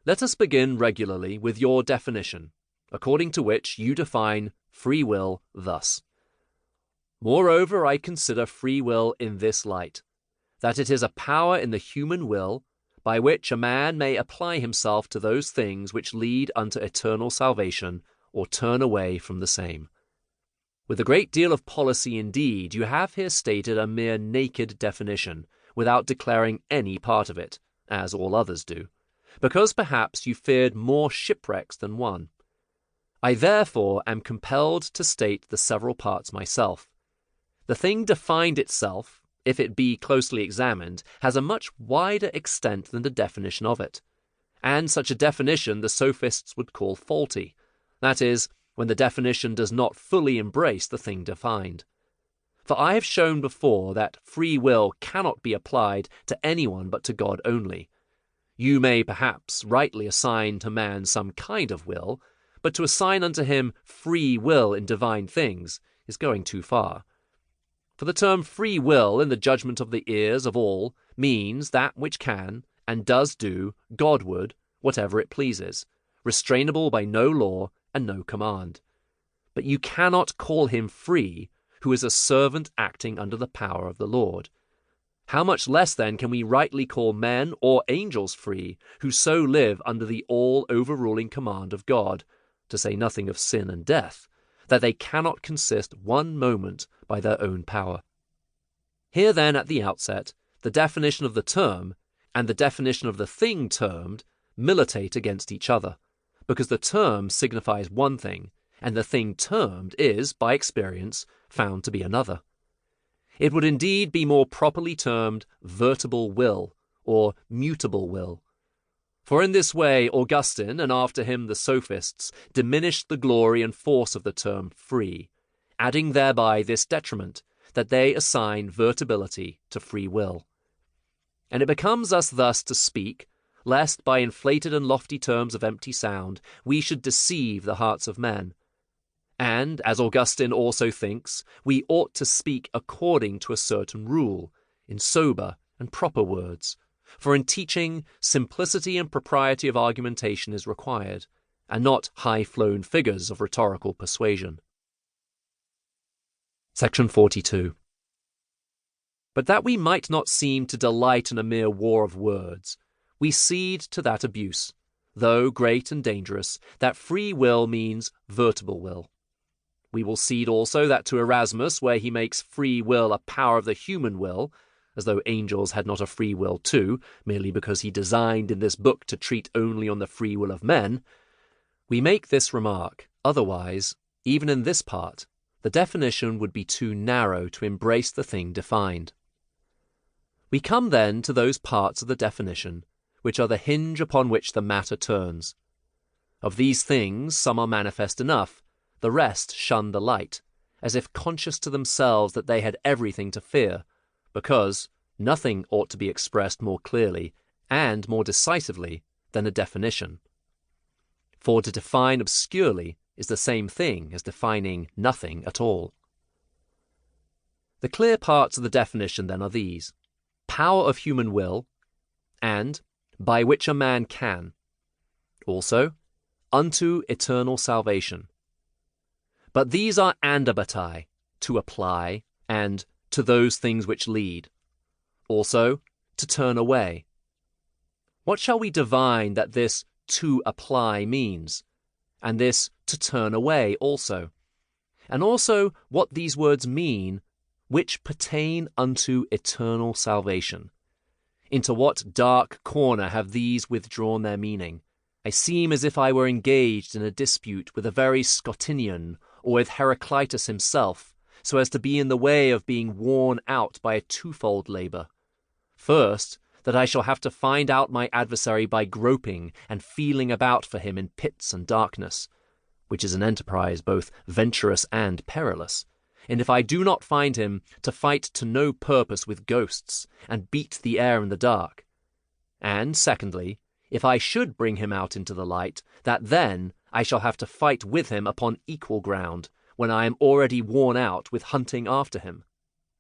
Let us begin regularly with your definition, according to which you define free will thus. Moreover, I consider free will in this light, that it is a power in the human will by which a man may apply himself to those things which lead unto eternal salvation, or turn away from the same. With a great deal of policy indeed, you have here stated a mere naked definition, without declaring any part of it, as all others do, because perhaps you feared more shipwrecks than one. I therefore am compelled to state the several parts myself. The thing defined itself, if it be closely examined, has a much wider extent than the definition of it, and such a definition the sophists would call faulty, that is, when the definition does not fully embrace the thing defined. For I have shown before that free will cannot be applied to anyone but to God only. You may perhaps rightly assign to man some kind of will, but to assign unto him free will in divine things is going too far. For the term free will in the judgment of the ears of all means that which can and does do Godward whatever it pleases, restrainable by no law and no command. But you cannot call him free who is a servant acting under the power of the Lord. How much less then can we rightly call men or angels free who so live under the all-overruling command of God, to say nothing of sin and death, that they cannot consist one moment by their own power. Here then at the outset, the definition of the term and the definition of the thing termed militate against each other, because the term signifies one thing, and the thing termed is, by experience, found to be another. It would indeed be more properly termed vertible will, or mutable will. For in this way Augustine, and after him the sophists, diminished the glory and force of the term free, adding thereby this detriment, that they assign vertibility to free will. And it becomes us thus to speak, lest by inflated and lofty terms of empty sound we should deceive the hearts of men. And, as Augustine also thinks, we ought to speak according to a certain rule, in sober and proper words, for in teaching, simplicity and propriety of argumentation is required, and not high-flown figures of rhetorical persuasion. Section 42. But that we might not seem to delight in a mere war of words, we cede to that abuse, though great and dangerous, that free will means vertible will. We will cede also that to Erasmus, where he makes free will a power of the human will, as though angels had not a free will too, merely because he designed in this book to treat only on the free will of men, we make this remark, otherwise, even in this part, the definition would be too narrow to embrace the thing defined. We come then to those parts of the definition which are the hinge upon which the matter turns. Of these things some are manifest enough, the rest shun the light, as if conscious to themselves that they had everything to fear, because nothing ought to be expressed more clearly and more decisively than a definition. For to define obscurely is the same thing as defining nothing at all. The clear parts of the definition then are these: power of human will, and by which a man can; also, unto eternal salvation. But these are andabatai, to apply, and to those things which lead; also, to turn away. What shall we divine that this to apply means, and this to turn away also? And also what these words mean, which pertain unto eternal salvation? Into what dark corner have these withdrawn their meaning? I seem as if I were engaged in a dispute with a very Scotinian, or with Heraclitus himself, so as to be in the way of being worn out by a twofold labour. First, that I shall have to find out my adversary by groping and feeling about for him in pits and darkness, which is an enterprise both venturous and perilous, and if I do not find him, to fight to no purpose with ghosts, and beat the air in the dark. And secondly, if I should bring him out into the light, that then I shall have to fight with him upon equal ground, when I am already worn out with hunting after him.